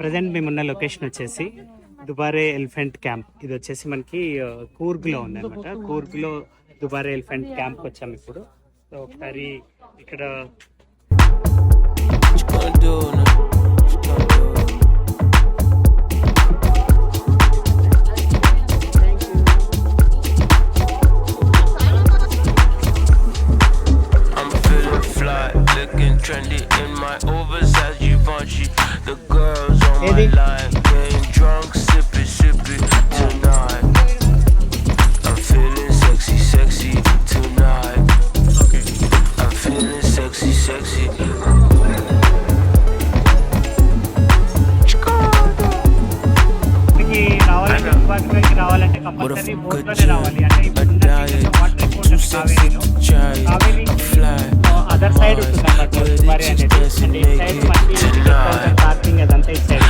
Present మేమున్న location వచ్చేసి దుబారే elephant camp. ఇది వచ్చేసి మనకి కూర్గ్లో ఉంది అనమాట. కూర్గ్లో దుబారే ఎలిఫెంట్ క్యాంప్కి వచ్చాము ఇప్పుడు. సో ఒకసారి ఇక్కడ trendy in my oversized Givenchy. The girls on my line getting drunk, sippy tonight. I'm feeling sexy tonight. Okay. I'm feeling sexy. రావాలంటే కంపల్సరీ బోట్లోనే రావాలి. అంటే ఇప్పుడు కావేరీ అదర్ సైడ్ ఉంటుంది అన్నమాట దుబారే అనేది. అండ్ ఈ సైడ్ మనకి పార్కింగ్ అదంతా ఈ సైడ్